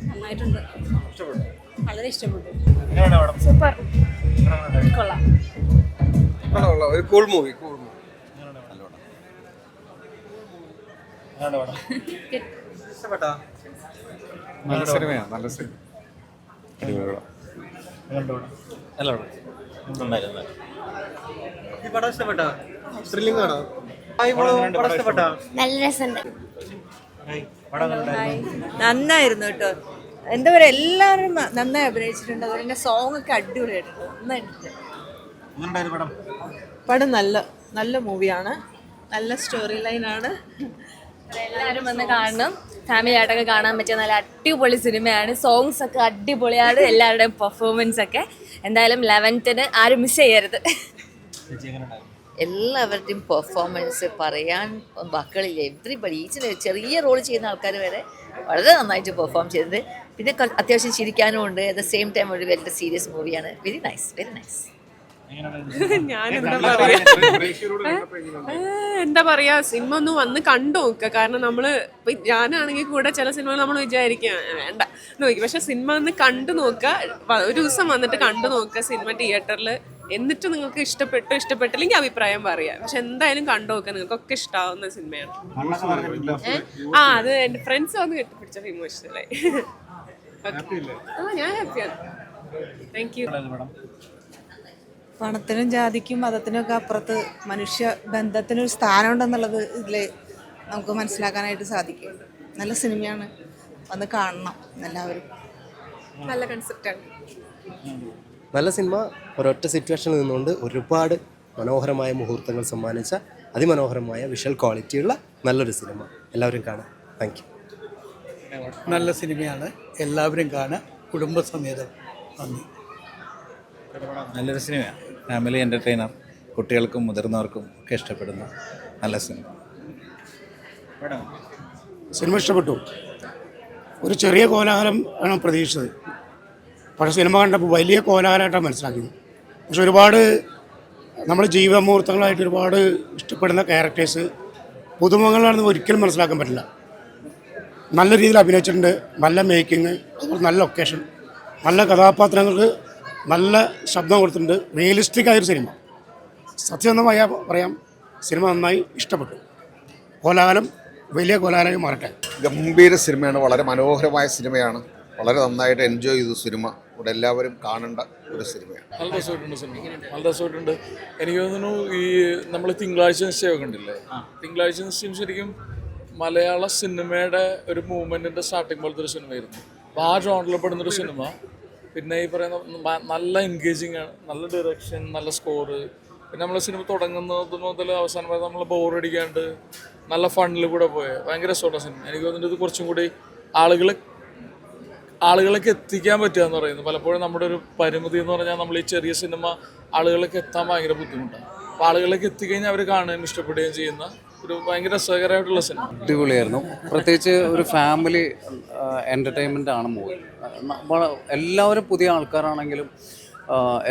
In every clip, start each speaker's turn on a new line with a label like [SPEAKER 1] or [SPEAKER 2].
[SPEAKER 1] നന്നായിട്ടുണ്ട്.
[SPEAKER 2] ഇഷ്ടപ്പെട്ടു.
[SPEAKER 1] വളരെ ഇഷ്ടപ്പെട്ടു.
[SPEAKER 2] എങ്ങനെയാണ് മേഡം?
[SPEAKER 1] സൂപ്പർ. കൊള്ളാം.
[SPEAKER 3] ഒരു കൂൾ മൂവി.
[SPEAKER 2] എങ്ങനെയാണ് മേഡം? ഇഷ്ടപ്പെട്ടോ?
[SPEAKER 3] നല്ല സിനിമയാണ്. നല്ല സിനിമ.
[SPEAKER 2] എങ്ങനെയുണ്ട് മേഡം?
[SPEAKER 4] നല്ല പടം. നന്നായിരുന്നു.
[SPEAKER 2] ഈ പടം ഇഷ്ടപ്പെട്ടോ? ത്രില്ലിംഗ് ആണോ? പടം ഇഷ്ടപ്പെട്ടോ?
[SPEAKER 5] നല്ല രസമുണ്ട്.
[SPEAKER 2] പടം എങ്ങനെയുണ്ടായിരുന്നു?
[SPEAKER 1] നന്നായിരുന്നു കേട്ടോ. എന്താ പറയുക, എല്ലാവരും നന്നായി അഭിനയിച്ചിട്ടുണ്ട്. അതുപോലെ തന്നെ സോങ് ഒക്കെ അടിപൊളിയായിട്ടുണ്ട്. നന്നായിട്ടുണ്ട്.
[SPEAKER 2] എങ്ങനെയുണ്ടായിരുന്നു പടം?
[SPEAKER 1] പടം നല്ല മൂവിയാണ്. നല്ല സ്റ്റോറി ലൈനാണ്.
[SPEAKER 5] എല്ലാവരും വന്ന് കാണണം. ഫാമിലി ആയിട്ടൊക്കെ കാണാൻ പറ്റിയ നല്ല അടിപൊളി സിനിമയാണ്. സോങ്സ് ഒക്കെ അടിപൊളിയാണ്. എല്ലാവരുടെയും പെർഫോമൻസ് ഒക്കെ എന്തായാലും 11th ആരും മിസ് ചെയ്യരുത്.
[SPEAKER 2] ചേച്ചി എങ്ങനെയുണ്ടായിരുന്നു?
[SPEAKER 6] എല്ലാവരുടെയും പെർഫോമൻസ് പറയാൻ വാക്കുകളില്ല. എവ്രിബഡി ചെറിയ റോൾ ചെയ്യുന്ന ആൾക്കാർ വരെ വളരെ നന്നായിട്ട് പെർഫോം ചെയ്തിട്ടുണ്ട്. പിന്നെ അത്യാവശ്യം ചിരിക്കാനും ഉണ്ട്. അറ്റ് ദ സെയിം ടൈം ഒരു വളരെ സീരിയസ് മൂവിയാണ്. Very nice, very nice.
[SPEAKER 7] എന്താ പറയാ, സിനിമ ഒന്ന് വന്ന് കണ്ടു നോക്കുക. കാരണം നമ്മള് ഞാനാണെങ്കിൽ കൂടെ ചില സിനിമകൾ നമ്മൾ വിചാരിക്കുക വേണ്ട നോക്കി, പക്ഷെ സിനിമ ഒന്ന് കണ്ടു നോക്കുക. ഒരു ദിവസം വന്നിട്ട് കണ്ടു നോക്കുക സിനിമ തിയേറ്ററിൽ. എന്നിട്ട് നിങ്ങൾക്ക് ഇഷ്ടപ്പെട്ടില്ലെങ്കിൽ അഭിപ്രായം പറയാം. പക്ഷെ എന്തായാലും കണ്ടു നോക്കുക, നിങ്ങൾക്കൊക്കെ ഇഷ്ടാവുന്ന സിനിമയാണ്. അത് എന്റെ ഫ്രണ്ട്സ് വന്ന് കെട്ടിപ്പിടിച്ച ഇമോഷണലായി. ഞാൻ ഹാപ്പിയാണ്. Thank you.
[SPEAKER 1] പണത്തിനും ജാതിക്കും മതത്തിനും ഒക്കെ അപ്പുറത്ത് മനുഷ്യ ബന്ധത്തിനൊരു സ്ഥാനമുണ്ടെന്നുള്ളത് ഇതിൽ നമുക്ക് മനസ്സിലാക്കാനായിട്ട് സാധിക്കും. നല്ല സിനിമയാണ്, വന്ന് കാണണം എല്ലാവരും.
[SPEAKER 7] നല്ല കൺസെപ്റ്റാണ്.
[SPEAKER 8] നല്ല സിനിമ. ഒരൊറ്റ സിറ്റുവേഷനിൽ നിന്നുകൊണ്ട് ഒരുപാട് മനോഹരമായ മുഹൂർത്തങ്ങൾ സമ്മാനിച്ച അതിമനോഹരമായ വിഷ്വൽ ക്വാളിറ്റിയുള്ള നല്ലൊരു സിനിമ. എല്ലാവരും കാണാം. Thank you.
[SPEAKER 9] നല്ല സിനിമയാണ്. എല്ലാവരും കാണാം കുടുംബസമേതം. നന്ദി.
[SPEAKER 4] നല്ലൊരു സിനിമയാണ്. ഫാമിലി എൻ്റർടൈനർ, കുട്ടികൾക്കും മുതിർന്നവർക്കും ഒക്കെ ഇഷ്ടപ്പെടുന്ന നല്ല സിനിമ.
[SPEAKER 9] സിനിമ ഇഷ്ടപ്പെട്ടു. ഒരു ചെറിയ കോലാഹലം ആണ് പ്രതീക്ഷിച്ചത്, പക്ഷേ സിനിമ കണ്ടപ്പോൾ വലിയ കോലാഹലമായിട്ടാണ് മനസ്സിലാക്കിയത്. പക്ഷെ ഒരുപാട് നമ്മൾ ജീവമുഹൂർത്തങ്ങളായിട്ട് ഒരുപാട് ഇഷ്ടപ്പെടുന്ന ക്യാരക്ടേഴ്സ് പുതുമുഖങ്ങളാണെന്ന് ഒരിക്കലും മനസ്സിലാക്കാൻ പറ്റില്ല. നല്ല രീതിയിൽ അഭിനയിച്ചിട്ടുണ്ട്. നല്ല മേക്കിങ്, അതുപോലെ നല്ല ലൊക്കേഷൻ, നല്ല കഥാപാത്രങ്ങൾക്ക് നല്ല ശബ്ദം കൊടുത്തിട്ടുണ്ട്. റിയലിസ്റ്റിക് ആയൊരു സിനിമ. സത്യസന്ധമായ പറയാം, സിനിമ നന്നായി ഇഷ്ടപ്പെട്ടു. കോലാഹലം വലിയ കോലാഹലമായി മാറട്ടെ.
[SPEAKER 3] ഗംഭീര സിനിമയാണ്. വളരെ മനോഹരമായ സിനിമയാണ്. വളരെ നന്നായിട്ട് എൻജോയ് ചെയ്തു സിനിമ. ഇവിടെ എല്ലാവരും കാണേണ്ട ഒരു സിനിമയാണ്.
[SPEAKER 10] നല്ല രസമായിട്ടുണ്ട് സിനിമ. നല്ല രസമായിട്ടുണ്ട്. എനിക്ക് തോന്നുന്നു ഈ നമ്മൾ തിങ്കളാഴ്ച നിശ്ചയമൊക്കെ ഉണ്ടല്ലേ, തിങ്കളാഴ്ച നിശ്ചയം ശരിക്കും മലയാള സിനിമയുടെ ഒരു മൂവ്മെൻറ്റിൻ്റെ സ്റ്റാർട്ടിങ് പോലത്തെ ഒരു സിനിമയായിരുന്നു. അപ്പോൾ ആ ജോണിൽ പെടുന്നൊരു സിനിമ. പിന്നെ ഈ പറയുന്ന നല്ല എൻഗേജിങ് ആണ്, നല്ല ഡയറക്ഷൻ, നല്ല സ്കോറ്. പിന്നെ നമ്മൾ സിനിമ തുടങ്ങുന്നത് മുതൽ അവസാനം വരെ നമ്മൾ ബോറടിക്കാണ്ട് നല്ല ഫണ്ടിൽ കൂടെ പോയത് ഭയങ്കര രസമുള്ള സിനിമ. എനിക്ക് തോന്നുന്നത് ഇത് കുറച്ചും കൂടി ആളുകളേക്ക് എത്തിക്കാൻ പറ്റുക എന്ന് പറയുന്നത്. പലപ്പോഴും നമ്മുടെ ഒരു പരിമിതി എന്ന് പറഞ്ഞാൽ നമ്മൾ ഈ ചെറിയ സിനിമ ആളുകളിലേക്ക് എത്താൻ ഭയങ്കര ബുദ്ധിമുട്ടാണ്. അപ്പോൾ ആളുകളിലേക്ക് എത്തിക്കഴിഞ്ഞാൽ അവർ കാണുകയും ഇഷ്ടപ്പെടുകയും ചെയ്യുന്ന ഒരു ഭയങ്കര രസകരമായിട്ടുള്ള സിനിമ.
[SPEAKER 11] അടിപൊളിയായിരുന്നു. പ്രത്യേകിച്ച് ഒരു ഫാമിലി എൻ്റർടൈൻമെൻ്റ് ആണ് മൂവി. എല്ലാവരും പുതിയ ആൾക്കാരാണെങ്കിലും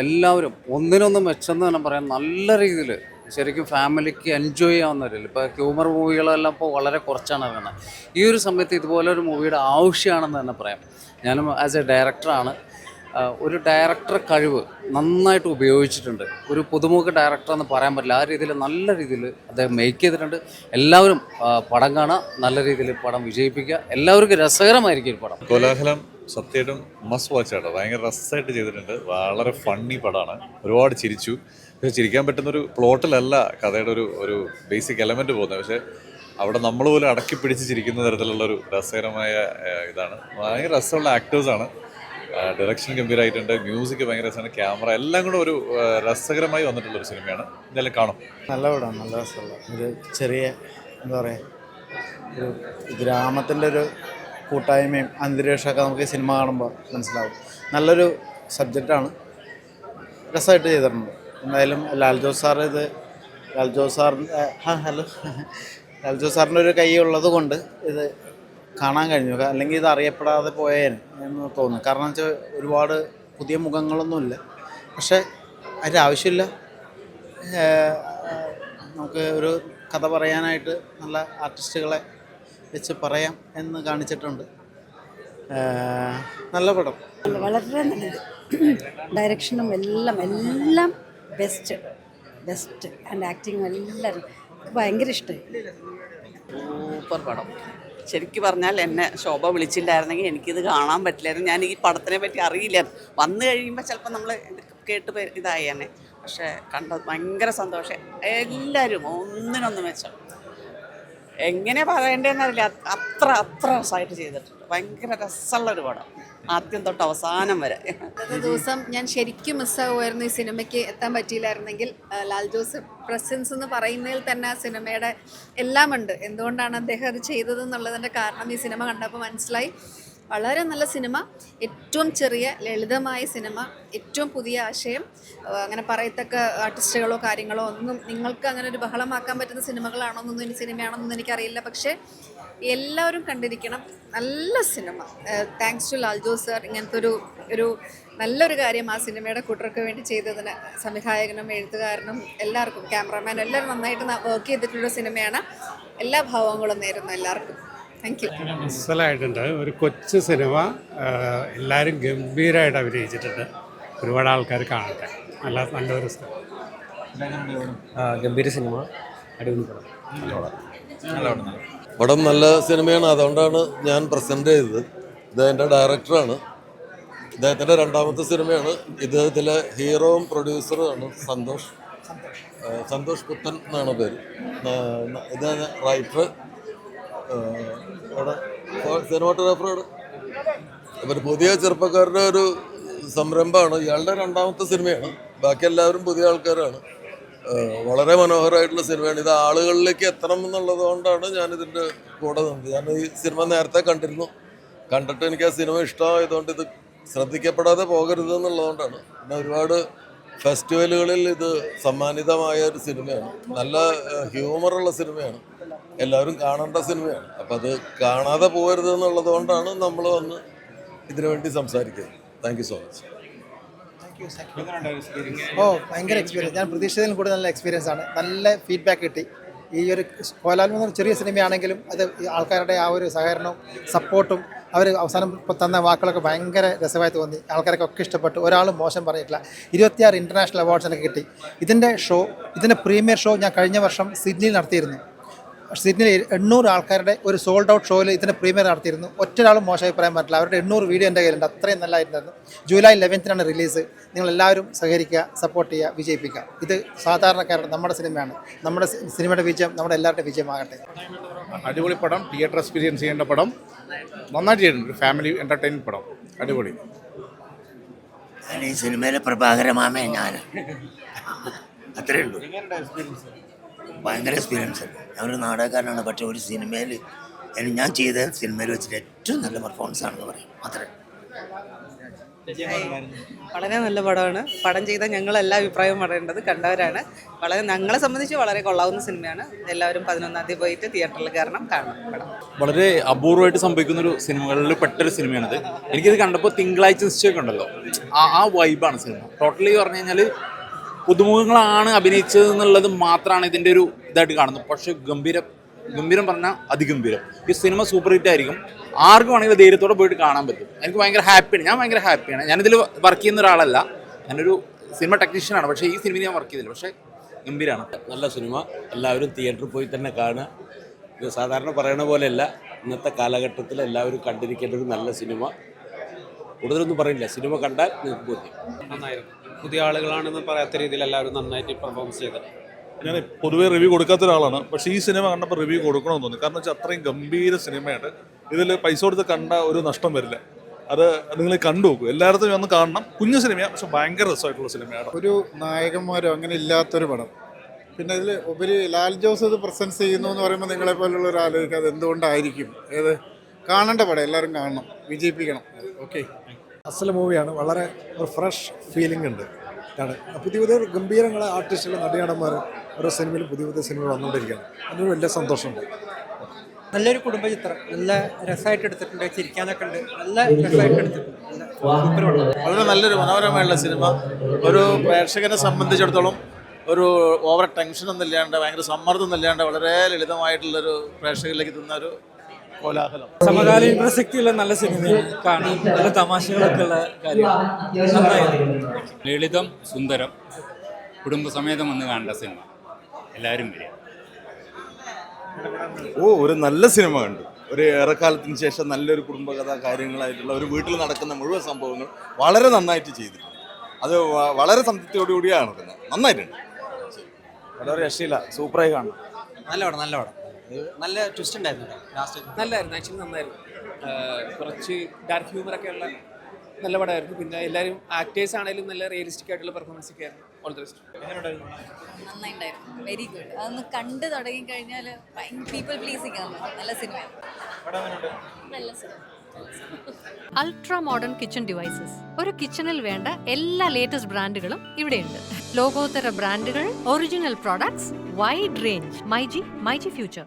[SPEAKER 11] എല്ലാവരും ഒന്നിനൊന്ന് മെച്ചെന്ന് തന്നെ പറയാം. നല്ല രീതിയിൽ ശരിക്കും ഫാമിലിക്ക് എൻജോയ് ചെയ്യാവുന്ന രീതിയിൽ. ഇപ്പോൾ ഹ്യൂമർ മൂവികളെല്ലാം ഇപ്പോൾ വളരെ കുറച്ചാണ് ഇറങ്ങുന്നത്. ഈ ഒരു സമയത്ത് ഇതുപോലൊരു മൂവിയുടെ ആവശ്യമാണെന്ന് തന്നെ പറയാം. ഞാനും ആസ് എ ഡയറക്ടറാണ്. ഒരു ഡയറക്ടർ കഴിവ് നന്നായിട്ട് ഉപയോഗിച്ചിട്ടുണ്ട്. ഒരു പുതുമുഖ ഡയറക്ടർ എന്ന് പറയാൻ പറ്റില്ല. ആ രീതിയിൽ നല്ല രീതിയിൽ അദ്ദേഹം മേക്ക് ചെയ്തിട്ടുണ്ട്. എല്ലാവരും പടം കാണുക, നല്ല രീതിയിൽ പടം വിജയിപ്പിക്കുക. എല്ലാവർക്കും രസകരമായിരിക്കും പടം.
[SPEAKER 12] കോലാഹലം സത്യമായിട്ടും മസ്റ്റ് വാച്ച് ആട്ടോ. ഭയങ്കര രസമായിട്ട് ചെയ്തിട്ടുണ്ട്. വളരെ ഫണ്ണി പടമാണ്. ഒരുപാട് ചിരിച്ചു. പക്ഷേ ചിരിക്കാൻ പറ്റുന്നൊരു പ്ലോട്ടിലല്ല കഥയുടെ ഒരു ബേസിക് എലമെൻറ്റ് പോകുന്നത്. പക്ഷേ അവിടെ നമ്മൾ പോലും അടക്കി പിടിച്ച് ചിരിക്കുന്ന തരത്തിലുള്ളൊരു രസകരമായ ഇതാണ്. ഭയങ്കര രസമുള്ള ആക്ടേഴ്സാണ്. ഡയറക്ഷൻ ഗംഭീരമായിട്ടുണ്ട്. മ്യൂസിക് ഭയങ്കര രസമാണ്. ക്യാമറ എല്ലാം കൂടെ ഒരു രസകരമായി വന്നിട്ടുള്ളൊരു സിനിമയാണ്. എന്തായാലും കാണും.
[SPEAKER 13] നല്ല പടമാണ്. നല്ല രസമുള്ള ഒരു ചെറിയ എന്താ പറയുക, ഒരു ഗ്രാമത്തിൻ്റെ ഒരു കൂട്ടായ്മയും അന്തരീക്ഷമൊക്കെ നമുക്ക് സിനിമ കാണുമ്പോൾ മനസ്സിലാവും. നല്ലൊരു സബ്ജക്റ്റാണ്. രസമായിട്ട് ചെയ്തിട്ടുണ്ട്. എന്തായാലും ലാൽ ജോസ് സാറിൻ്റെ ഒരു കൈ ഉള്ളത് കൊണ്ട് ഇത് കാണാൻ കഴിഞ്ഞു. അല്ലെങ്കിൽ ഇത് അറിയപ്പെടാതെ പോയേനെ എന്ന് തോന്നുന്നു. കാരണം വെച്ചാൽ ഒരുപാട് പുതിയ മുഖങ്ങളൊന്നുമില്ല. പക്ഷേ അതിൻ്റെ ആവശ്യമില്ല. നമുക്ക് ഒരു കഥ പറയാനായിട്ട് നല്ല ആർട്ടിസ്റ്റുകളെ വെച്ച് പറയാം എന്ന് കാണിച്ചിട്ടുണ്ട്. നല്ല പടം.
[SPEAKER 14] വളരെ നല്ലത്. ഡയറക്ഷനും എല്ലാം ബെസ്റ്റ് ആൻഡ് ആക്ടിങ്ങും എല്ലാവരും ഭയങ്കര ഇഷ്ടമായി.
[SPEAKER 15] സൂപ്പർ പടം. ശരിക്കും പറഞ്ഞാൽ എന്നെ ശോഭ വിളിച്ചില്ലായിരുന്നെങ്കിൽ എനിക്കിത് കാണാൻ പറ്റില്ലായിരുന്നു. ഞാൻ ഈ പടത്തിനെ പറ്റി അറിയില്ലായിരുന്നു. വന്നു കഴിയുമ്പോൾ ചിലപ്പോൾ നമ്മൾ കേട്ട് ഇതായേനെ. പക്ഷേ കണ്ടത് ഭയങ്കര സന്തോഷം. എല്ലാവരും ഒന്നിനൊന്ന് മെച്ചം. എങ്ങനെ പറയേണ്ടതെന്നറിയില്ല, അത്ര രസമായിട്ട് ചെയ്തിട്ടുണ്ട്. ഭയങ്കര രസമുള്ളൊരു പടം, ആദ്യം തൊട്ട് അവസാനം വരെ.
[SPEAKER 14] അടുത്ത ദിവസം ഞാൻ ശരിക്കും മിസ്സാകുമായിരുന്നു. ഈ സിനിമയ്ക്ക് എത്താൻ പറ്റിയില്ലായിരുന്നെങ്കിൽ ലാൽ ജോസ് പ്രസൻസ് എന്ന് പറയുന്നതിൽ തന്നെ ആ സിനിമയുടെ എല്ലാം ഉണ്ട്. എന്തുകൊണ്ടാണ് അദ്ദേഹം അത് ചെയ്തതെന്നുള്ളതിൻ്റെ കാരണം ഈ സിനിമ കണ്ടപ്പോൾ മനസ്സിലായി. വളരെ നല്ല സിനിമ, ഏറ്റവും ചെറിയ ലളിതമായ സിനിമ, ഏറ്റവും പുതിയ ആശയം. അങ്ങനെ പറയത്തക്ക ആർട്ടിസ്റ്റുകളോ കാര്യങ്ങളോ ഒന്നും നിങ്ങൾക്ക് അങ്ങനെ ഒരു ബഹളമാക്കാൻ പറ്റുന്ന സിനിമകളാണോന്നൊന്നും ഇനി സിനിമയാണോന്നൊന്നും എനിക്കറിയില്ല. പക്ഷേ എല്ലാവരും കണ്ടിരിക്കണം. നല്ല cinema. Thanks to Lal Jose sir ഇങ്ങനത്തെ ഒരു നല്ലൊരു കാര്യം ആ സിനിമയുടെ കൂട്ടർക്ക് വേണ്ടി ചെയ്തതിന് സംവിധായകനും എഴുത്തുകാരനും എല്ലാവർക്കും, ക്യാമറാമാനും എല്ലാവരും നന്നായിട്ട് വർക്ക് ചെയ്തിട്ടുള്ള സിനിമയാണ്. എല്ലാ ഭാവങ്ങളും നേരുന്നു എല്ലാവർക്കും. Thank you.
[SPEAKER 9] മനസ്സിലായിട്ടുണ്ട്. ഒരു കൊച്ചു സിനിമ, എല്ലാവരും ഗംഭീരമായിട്ട് അഭിനയിച്ചിട്ടുണ്ട്. ഒരുപാട് ആൾക്കാർ കാണട്ടെ. നല്ലൊരു
[SPEAKER 8] ഗംഭീര സിനിമ, അടിപൊളി പടം.
[SPEAKER 13] പടം നല്ല സിനിമയാണ്, അതുകൊണ്ടാണ് ഞാൻ പ്രസൻറ്റ് ചെയ്തത്. ഇദ്ദേഹത്തിൻ്റെ ഡയറക്ടറാണ്. ഇദ്ദേഹത്തിൻ്റെ രണ്ടാമത്തെ സിനിമയാണ്. ഇദ്ദേഹത്തിലെ ഹീറോയും പ്രൊഡ്യൂസറുമാണ് സന്തോഷ് പുത്തൻ എന്നാണ് പേര്. ഇത് റൈറ്റർ, സിനിമാറ്റോഗ്രാഫറാണ്. അപ്പം പുതിയ ചെറുപ്പക്കാരുടെ ഒരു സംരംഭമാണ്. ഇയാളുടെ രണ്ടാമത്തെ സിനിമയാണ്. ബാക്കി എല്ലാവരും പുതിയ ആൾക്കാരാണ്. വളരെ മനോഹരമായിട്ടുള്ള സിനിമയാണ്. ഇത് ആളുകളിലേക്ക് എത്തണം എന്നുള്ളത് കൊണ്ടാണ് ഞാനിതിൻ്റെ കൂടെ നിന്നത്. ഞാൻ ഈ സിനിമ നേരത്തെ കണ്ടിട്ട് എനിക്ക് ആ സിനിമ ഇഷ്ടമായതുകൊണ്ട് ഇത് ശ്രദ്ധിക്കപ്പെടാതെ പോകരുത് എന്നുള്ളതുകൊണ്ടാണ്. പിന്നെ ഒരുപാട് ഫെസ്റ്റിവലുകളിൽ ഇത് സമ്മാനിതമായ ഒരു സിനിമയാണ്. നല്ല ഹ്യൂമറുള്ള സിനിമയാണ്. എല്ലാവരും കാണേണ്ട സിനിമയാണ്. അപ്പം അത് കാണാതെ പോകരുത് എന്നുള്ളത് കൊണ്ടാണ് നമ്മൾ വന്ന് ഇതിനു വേണ്ടി സംസാരിക്കുന്നത്. Thank you so much.
[SPEAKER 16] ഭയങ്കര എക്സ്പീരിയൻസ്. ഞാൻ പ്രതീക്ഷിച്ചതിലും കൂടുതൽ നല്ല എക്സ്പീരിയൻസ് ആണ്. നല്ല ഫീഡ്ബാക്ക് കിട്ടി. ഈ ഒരു കോലാൽമ എന്നൊരു ചെറിയ സിനിമയാണെങ്കിലും അത് ആൾക്കാരുടെ ആ ഒരു സഹകരണവും സപ്പോർട്ടും അവർ അവസാനം തന്ന വാക്കുകളൊക്കെ ഭയങ്കര രസമായി തോന്നി. ആൾക്കാരൊക്കെ ഒക്കെ ഇഷ്ടപ്പെട്ടു. ഒരാളും മോശം പറഞ്ഞിട്ടില്ല. 26 ഇൻ്റർനാഷണൽ അവാർഡ്സിനൊക്കെ കിട്ടി. ഇതിൻ്റെ പ്രീമിയർ ഷോ ഞാൻ കഴിഞ്ഞ വർഷം സിഡ്നിയിൽ നടത്തിയിരുന്നു. സിഡ്നിയിൽ 800 ആൾക്കാരുടെ ഒരു സോൾഡ് ഔട്ട് ഷോയിൽ ഇതിൻ്റെ പ്രീമിയർ നടത്തിയിരുന്നു. ഒറ്റൊരാളും മോശം അഭിപ്രായം പറഞ്ഞില്ല. അവരുടെ 800 വീഡിയോ എൻ്റെ കയ്യിലുണ്ട്. അത്രയും നല്ലതായിരുന്നു. July 11 release. നിങ്ങളെല്ലാവരും സഹകരിക്കുക, സപ്പോർട്ട് ചെയ്യുക, വിജയിപ്പിക്കുക. ഇത് സാധാരണക്കാരുടെ നമ്മുടെ സിനിമയാണ്. നമ്മുടെ സിനിമയുടെ വിജയം നമ്മുടെ എല്ലാവരുടെയും വിജയമാകട്ടെ.
[SPEAKER 9] അടിപൊളി പടം, തിയേറ്റർ എക്സ്പീരിയൻസ് ചെയ്യേണ്ട പടം. നന്നായിട്ട് ചെയ്തിട്ടുണ്ട്. ഒരു ഫാമിലി എൻ്റർടൈൻമെൻറ്റ് പടം. അടിപൊളി.
[SPEAKER 17] ഈ സിനിമയിലെ പ്രഭാകരമാമേ ഞാൻ അത്രേ ഉള്ളൂ. ഭയങ്കര എക്സ്പീരിയൻസ്. ഞാനൊരു നാടകക്കാരനാണ്. പക്ഷേ ഒരു സിനിമയിൽ ഞാൻ ചെയ്ത സിനിമയിൽ വെച്ചിട്ട് ഏറ്റവും നല്ല പെർഫോമൻസ് ആണെന്ന് പറയും. അത്രേ.
[SPEAKER 1] വളരെ നല്ല പടമാണ്. പടം ചെയ്ത ഞങ്ങളെല്ലാ അഭിപ്രായവും പറയേണ്ടത് കണ്ടവരാണ്. ഞങ്ങളെ സംബന്ധിച്ച് വളരെ കൊള്ളാവുന്ന സിനിമയാണ്. എല്ലാവരും 11-ാം തീയതി പോയിട്ട് തിയേറ്ററിൽ കാണണം പടം.
[SPEAKER 18] വളരെ അപൂർവമായിട്ട് സംഭവിക്കുന്ന ഒരു സിനിമകളിൽ പെട്ടൊരു സിനിമയാണിത്. എനിക്കിത് കണ്ടപ്പോൾ തിങ്കളാഴ്ച നിശ്ചയമൊക്കെ ഉണ്ടല്ലോ, ആ വൈബാണ് സിനിമ. ടോട്ടലി പറഞ്ഞു കഴിഞ്ഞാൽ പുതുമുഖങ്ങളാണ് അഭിനയിച്ചത് എന്നുള്ളത് മാത്രമാണ് ഇതിൻ്റെ ഒരു ഇതായിട്ട് കാണുന്നത്. പക്ഷേ ഗംഭീരം പറഞ്ഞാൽ അതിഗംഭീരം. ഈ സിനിമ സൂപ്പർ ഹിറ്റ് ആയിരിക്കും. ആർക്കും വേണമെങ്കിൽ ധൈര്യത്തോടെ പോയിട്ട് കാണാൻ പറ്റും. എനിക്ക് ഭയങ്കര ഹാപ്പിയാണ്. ഞാൻ ഭയങ്കര ഹാപ്പിയാണ്. ഞാനിതിൽ വർക്ക് ചെയ്യുന്ന ഒരാളല്ല, ഞാനൊരു സിനിമ ടെക്നീഷ്യനാണ്. പക്ഷേ ഈ സിനിമയിൽ ഞാൻ വർക്ക് ചെയ്തില്ല. പക്ഷേ ഗംഭീരമാണ്.
[SPEAKER 19] നല്ല സിനിമ. എല്ലാവരും തിയേറ്ററിൽ പോയി തന്നെ കാണുക. ഇത് സാധാരണ പറയണ പോലെയല്ല. ഇന്നത്തെ കാലഘട്ടത്തിൽ എല്ലാവരും കണ്ടിരിക്കേണ്ട ഒരു നല്ല സിനിമ. കൂടുതലൊന്നും പറയില്ല. സിനിമ കണ്ടാൽ നിങ്ങൾക്ക് ബോധ്യം.
[SPEAKER 2] നന്നായിരുന്നു. പുതിയ ആളുകളാണെന്ന് പറയാത്ത രീതിയിൽ എല്ലാവരും നന്നായിട്ട് പെർഫോമൻസ് ചെയ്തത്.
[SPEAKER 12] ഞാൻ പൊതുവേ റിവ്യൂ കൊടുക്കാത്ത ഒരാളാണ്. പക്ഷേ ഈ സിനിമ കണ്ടപ്പോൾ റിവ്യൂ കൊടുക്കണമെന്ന് തോന്നി. കാരണം വെച്ചാൽ അത്രയും ഗംഭീര സിനിമയാണ്. ഇതിൽ പൈസ കൊടുത്ത് കണ്ട ഒരു നഷ്ടം വരില്ല. അത് നിങ്ങൾ കണ്ടു നോക്കൂ. എല്ലായിടത്തും വന്ന് കാണണം. കുഞ്ഞു സിനിമയാണ്, പക്ഷെ ഭയങ്കര രസമായിട്ടുള്ള സിനിമയാണ്.
[SPEAKER 13] ഒരു നായകന്മാരോ അങ്ങനെ ഇല്ലാത്തൊരു പടം. പിന്നെ ഇതിൽ ഉപരി ലാൽ ജോസ് ഇത് പ്രസൻസ് ചെയ്യുന്നു എന്ന് പറയുമ്പോൾ നിങ്ങളെപ്പോലുള്ള ഒരു ആലോചിക്കുക അത് എന്തുകൊണ്ടായിരിക്കും. കാണേണ്ട പടം, എല്ലാവരും കാണണം, വിജയിപ്പിക്കണം. ഓക്കെ.
[SPEAKER 9] അസൽ മൂവിയാണ്. വളരെ ഒരു ഫ്രഷ് ഫീലിംഗ് ഉണ്ട്. പുതിയ ഗംഭീരങ്ങളെ ആർട്ടിസ്റ്റുകൾ, നടന്മാർ ഓരോ സിനിമയിലും പുതിയ സിനിമകൾ വന്നുകൊണ്ടിരിക്കുകയാണ്. അതിനൊരു വലിയ സന്തോഷമുണ്ട്.
[SPEAKER 16] നല്ലൊരു കുടുംബചിത്രം. നല്ല രസമായിട്ട് എടുത്തിട്ടുണ്ട്. ചിരിക്കാനൊക്കെ ഉണ്ട്. നല്ല രസമായിട്ട് എടുത്തിട്ടുണ്ട്.
[SPEAKER 13] വളരെ നല്ലൊരു മനോഹരമായുള്ള സിനിമ. ഒരു പ്രേക്ഷകനെ സംബന്ധിച്ചിടത്തോളം ഒരു ഓവർ ടെൻഷനൊന്നും ഇല്ലാണ്ട്, ഭയങ്കര സമ്മർദ്ദമൊന്നും ഇല്ലാണ്ട് വളരെ ലളിതമായിട്ടുള്ളൊരു പ്രേക്ഷകരിലേക്ക് എത്തുന്ന ഒരു കോലാഹലം.
[SPEAKER 18] സമകാലീന പ്രസക്തിയുള്ള നല്ല സിനിമയാണ്, കാണാൻ നല്ല തമാശകളൊക്കെ ഉള്ള കാര്യമാണ്.
[SPEAKER 20] ലളിതം സുന്ദരം, കുടുംബസമേതം വന്ന് കാണേണ്ട സിനിമ, എല്ലാവരും വരിക.
[SPEAKER 13] ഒരു നല്ല സിനിമ കണ്ടു. ഒരു ഏറെക്കാലത്തിന് ശേഷം നല്ലൊരു കുടുംബകഥ കാര്യങ്ങളായിട്ടുള്ള ഒരു വീട്ടിൽ നടക്കുന്ന മുഴുവൻ സംഭവങ്ങൾ വളരെ നന്നായിട്ട് ചെയ്തിട്ടുണ്ട്. അത് വളരെ സംതൃപ്തിയോടുകൂടിയാണ് നടക്കുന്നത്. നന്നായിട്ടുണ്ട്.
[SPEAKER 18] വളരെ രക്ഷയില്ല, സൂപ്പറായി കാണണം.
[SPEAKER 2] നല്ല പടം നല്ല ട്വിസ്റ്റ് ഉണ്ടായിരുന്നു
[SPEAKER 7] നല്ലായിരുന്നു, ആക്ച്വലി നന്നായിരുന്നു. കുറച്ച് ഡാർക്ക് ഹ്യൂമറൊക്കെ ഉള്ള നല്ല പടമായിരുന്നു. പിന്നെ എല്ലാവരും ആക്ടേഴ്സ് ആണെങ്കിലും നല്ല റിയലിസ്റ്റിക് ആയിട്ടുള്ള പെർഫോമൻസ് ഒക്കെ ആയിരുന്നു. All the best.
[SPEAKER 5] നന്നായിട്ടുണ്ടായിരുന്നു, വെരി ഗുഡ്. അതൊന്ന് കണ്ടു തുടങ്ങി കഴിഞ്ഞാൽ പീപ്പിൾ പ്ലീസിങ് ആണ്. നല്ല സിനിമയാണ്. നല്ല cinema.
[SPEAKER 21] Ultra modern kitchen devices. ഒരു കിച്ചണിൽ വേണ്ട എല്ലാ ലേറ്റസ്റ്റ് ബ്രാൻഡുകളും ഇവിടെയുണ്ട്. ലോകോത്തര ബ്രാൻഡുകൾ, original products, wide range. MyG future.